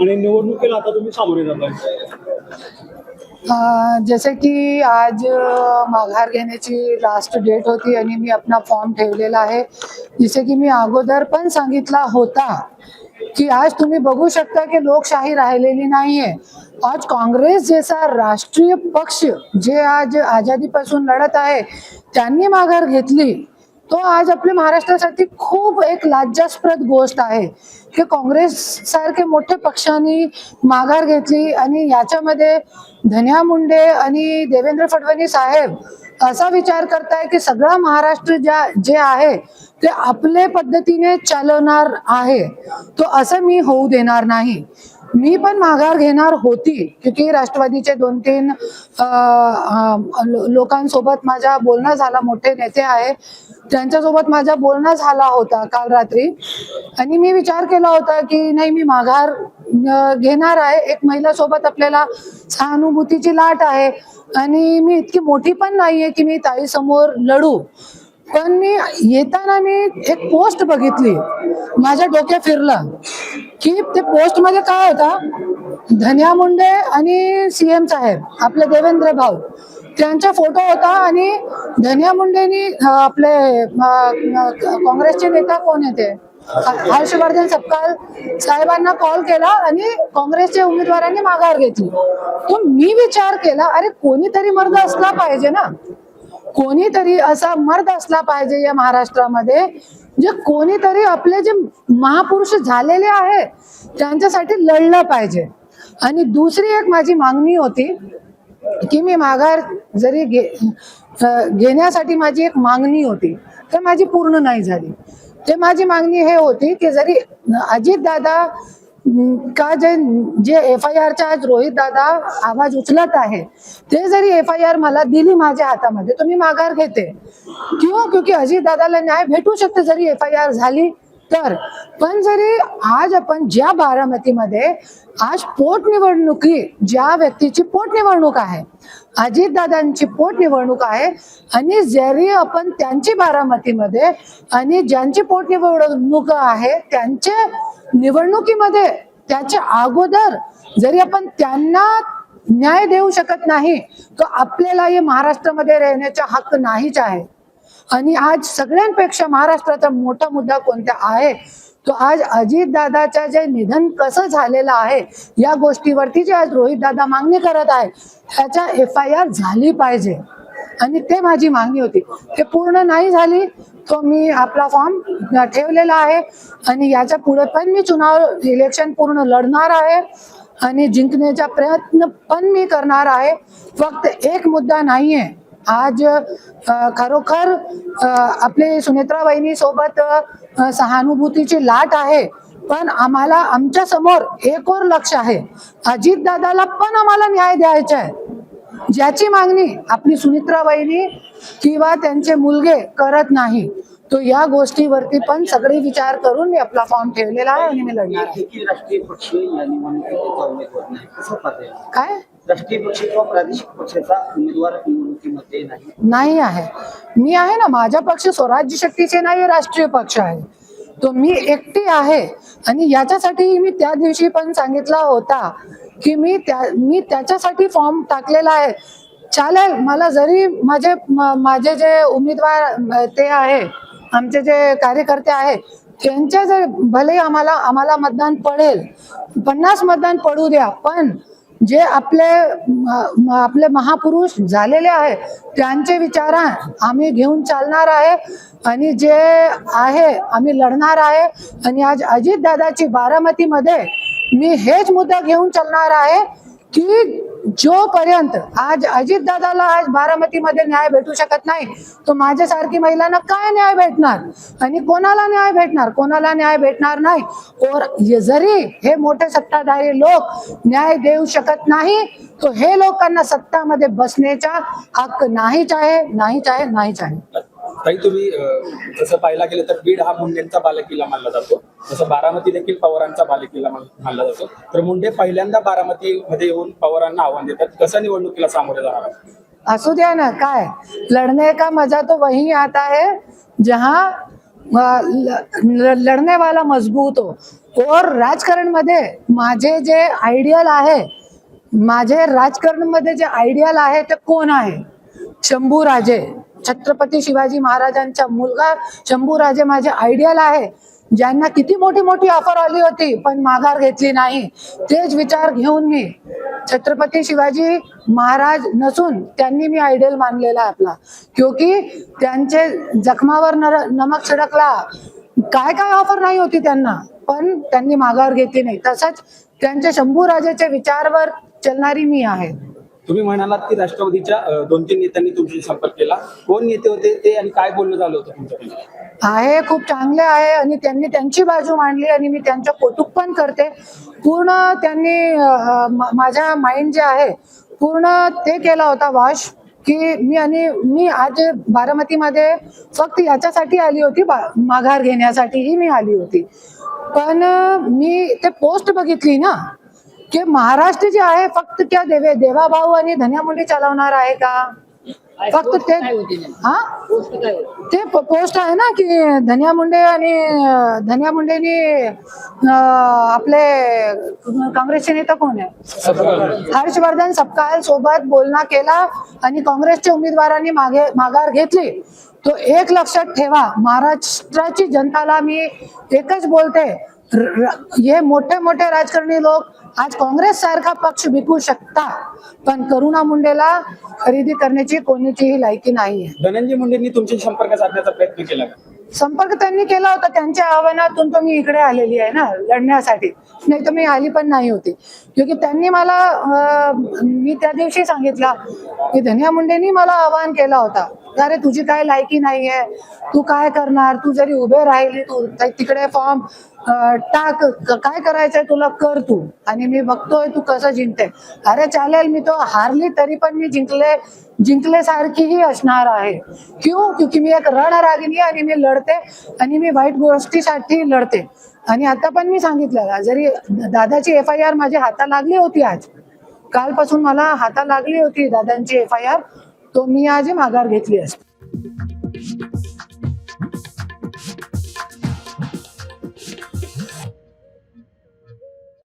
आणि निवडणुकीला आता तुम्ही सामोरे जाताय? जैसे की आज माघार घेण्याची लास्ट डेट होती आणि मी अपना फॉर्म ठेवलेला आहे. जसे की मी अगोदर पण सांगितला होता की आज तुम्ही बघू शकता की लोकशाही राहिलेली नाहीये. आज काँग्रेस जैसा राष्ट्रीय पक्ष जे आज आजादीपासून लढत आहे त्यांनी माघार घेतली, तो आज आपल्या महाराष्ट्रासाठी खूप एक लज्जास्पद गोष्ट आहे की काँग्रेस सारखे मोठे पक्षांनी माघार घेतली. आणि याच्यामध्ये धन्या मुंडे आणि देवेंद्र फडणवीस साहेब असा विचार करताय की सगळा महाराष्ट्र जे आहे ते आपल्या पद्धतीने चालवणार आहे. तो असं मी होऊ देणार नाही. मी पण माघार घेणार होती क्योंकि राष्ट्रवादीचे 2-3 लोकांसोबत माझा बोलणं झाला, मोठे नेते आहे त्यांच्यासोबत माझा बोलणं झाला होता काल रात्री. आणि मी विचार केला होता की नाही, मी माघार घेणार आहे. एक महिला सोबत आपल्याला सहानुभूतीची लाट आहे आणि मी इतकी मोठी पण नाहीये की मी ताई समोर लढू. पण मी येताना मी एक पोस्ट बघितली, माझ्या डोक्यात फिरलं की ते पोस्ट मध्ये काय होता, धन्या मुंडे आणि सीएम साहेब आपले देवेंद्र भाऊ त्यांचा फोटो होता. आणि धन्या मुंडेनी आपले काँग्रेसचे नेता कोण येते हर्षवर्धन सपकाळ साहेबांना कॉल केला आणि काँग्रेसच्या उमेदवारांनी माघार घेतली. तो मी विचार केला, अरे कोणीतरी मर्द असला पाहिजे ना, कोणीतरी असा मर्द असला पाहिजे या महाराष्ट्रामध्ये जे कोणीतरी आपले जे महापुरुष झालेले आहे त्यांच्यासाठी लढलं पाहिजे. आणि दुसरी एक माझी मागणी होती की मी माघार जरी घेण्यासाठी माझी एक मागणी होती तर माझी पूर्ण नाही झाली. ते माझी मागणी हे होती की जरी अजित दादा का जे FIR चा आज रोहित दादा आवाज उचलत आहे ते जरी FIR मला दिली माझ्या हातामध्ये तर मी माघार घेते. क्यों? क्योंकि अजित दादाला न्याय भेटू शकते जरी FIR झाली तर. पण जरी आज आपण ज्या बारामतीमध्ये आज पोटनिवडणुकी, ज्या व्यक्तीची पोटनिवडणूक आहे, अजितदादांची पोटनिवडणूक आहे आणि जरी आपण त्यांची बारामतीमध्ये आणि ज्यांची पोटनिवडणूक आहे त्यांच्या निवडणुकीमध्ये त्याच्या अगोदर जरी आपण त्यांना न्याय देऊ शकत नाही तर आपल्याला या महाराष्ट्रामध्ये राहण्याचा हक्क नाहीच आहे. आणि आज सगळ्यांपेक्षा महाराष्ट्राचा मोठा मुद्दा कोणता आहे तो आज अजितदादाच्या जे निधन कसं झालेलं आहे या गोष्टीवरती जे आज रोहित दादा मागणी करत आहे त्याच्या FIR झाली पाहिजे. आणि ते माझी मागणी होती, ते पूर्ण नाही झाली. तो मी आपला फॉर्म ठेवलेला आहे आणि याच्या पुढे पण मी इलेक्शन पूर्ण लढणार आहे आणि जिंकण्याचा प्रयत्न पण मी करणार आहे. फक्त एक मुद्दा नाहीये, आज खरोखर आपले सुनेत्रा वहिनी सोबत सहानुभूतीची लाट आहे, पण आम्हाला आमच्या समोर एक और लक्ष आहे, अजित दादाला पण आम्हाला न्याय द्यायचा आहे. ज्याची मागणी आपली सुनेत्रा वहिनी किंवा त्यांचे मुलगे करत नाही, तो या गोष्टीवरती पण सगळे विचार करून मी आपला फॉर्म ठेवलेला आहे आणि मी लढणार आहे. राष्ट्रीय पक्ष या निवडणुकीचा उमेदवार नाही कसं पाहताय? काय राष्ट्रीय पक्ष किंवा प्रादेशिक पक्षाचा उमेदवार निवडणुकीमध्ये नाही आहे. मी आहे ना, माझा पक्ष स्वराज्य शक्तीचे नाही, राष्ट्रीय पक्ष आहे. तो मी एकटी आहे. आणि याच्यासाठी मी त्या दिवशी पण सांगितला होता की मी त्याच्यासाठी फॉर्म टाकलेला आहे. चालेल, मला जरी माझे जे उमेदवार ते आहे, आमचे जे कार्यकर्ते आहे त्यांच्या जर भले आम्हाला मतदान पडेल, 50 मतदान पडू द्या, पण जे आपले महापुरुष झालेले आहे त्यांचे विचार आम्ही घेऊन चालणार आहे आणि जे आहे आम्ही लढणार आहे. आणि आज अजित दादाची बारामतीमध्ये मी हेच मुद्दा घेऊन चालणार आहे की जोपर्यंत आज अजित दादाला आज बारामतीमध्ये न्याय भेटू शकत नाही तो माझ्यासारखी महिलांना काय न्याय भेटणार आणि कोणाला न्याय भेटणार नाही. और जरी हे मोठे सत्ताधारी लोक न्याय देऊ शकत नाही तो हे लोकांना सत्तामध्ये बसण्याचा हक्क नाहीच आहे. ताई, तुम्ही जसं पाहायला गेलं तर बीड हा मुंडेंचा बालेकिल्ला मानला जातो, जसं बारामती देखील पवारांचा बालेकिल्ला मानला जातो. तर मुंडे पहिल्यांदा बारामतीमध्ये येऊन पवारांना आव्हान देतात, कसं निवडणुकीला सामोरे जाणार? असू द्या ना, काय लढने का मजा तो वही आता है जहां लढने वाला मजबूत हो। और राजकारण मध्ये माझे जे आयडियल आहे, माझे राजकारण मध्ये जे आयडियल आहे ते कोण आहे? शंभूराजे, छत्रपती शिवाजी महाराजांचा मुलगा शंभूराजे माझे आयडियल आहे, ज्यांना किती मोठी मोठी ऑफर आली होती पण माघार घेतली नाही। तेच विचार घेऊन मी छत्रपती शिवाजी महाराज नसून त्यांनी मी आयडियल मानलेला आपला, क्योंकि त्यांचे जखमावर नमक छिडकला, काय काय ऑफर नाही होती त्यांना, पण त्यांनी माघार घेतली नाही। तसंच त्यांच्या शंभूराजेच्या विचारावर चलणारी मी आहे। तुम्ही म्हणालात की राष्ट्रवादीच्या 2-3 नेत्यांनी तुमच्याशी संपर्क केला, कोण नेते होते ते आणि काय बोलणं झालं होतं तुमच्याकडे? आहे, खूप चांगले आहे आणि त्यांनी त्यांची बाजू मांडली आणि मी त्यांचं कौतुक पण करते। पूर्ण त्यांनी माझा माइंड जे आहे पूर्ण ते केला होता वॉश, की मी आज बारामतीमध्ये फक्त याच्यासाठी आली होती, माघार घेण्यासाठीही मी आली होती। पण मी ते पोस्ट बघितली ना, की महाराष्ट्र जे आहे फक्त त्या देवाभाऊ आणि धन्या मुंडे चालवणार आहे का? फक्त ते ते पोस्ट आहे ना की धन्या मुंडेनी आपले काँग्रेसचे नेता कोण आहे, हर्षवर्धन सपकाळ सोबत बोलणं केला आणि काँग्रेसच्या उमेदवारांनी माघार घेतली। तो एक लक्षात ठेवा, महाराष्ट्राची जनताला मी एकच बोलते, हे मोठे मोठे राजकारणी लोक आज काँग्रेस सारखा पक्ष विकू शकता, पण करुणा मुंडेला खरेदी करण्याची कोणीचीही लायकी नाही आहे। धनंजय मुंडेंनी तुमच्याशी संपर्क साधण्याचा प्रयत्न केला का? संपर्क त्यांनी केला होता, त्यांच्या आव्हानातून तो मी इकडे आलेली आहे ना लढण्यासाठी, नाही तर मी आली पण नाही होती। क्योंकि त्यांनी मला मी त्या दिवशी सांगितलं की धन्या मुंडेंनी मला आवाहन केला होता, अरे तुझी काय लायकी नाहीये, तू काय करणार, तू जरी उभे राहिली तू तिकडे फॉर्म टाक, काय करायचंय तुला कर तू, आणि मी बघतोय तू कसं जिंकते। अरे चालेल, मी तो हारली तरी पण मी जिंकले सारखीही असणार आहे। क्योंकि मी एक रणरागिणी आणि मी लढते आणि मी वाईट गोष्टीसाठी लढते। आणि आता पण मी सांगितलं, जरी दादाची FIR माझ्या हाता लागली होती, आज कालपासून मला हाता लागली होती दादांची FIR, तो मी आज माघार घेतली असते।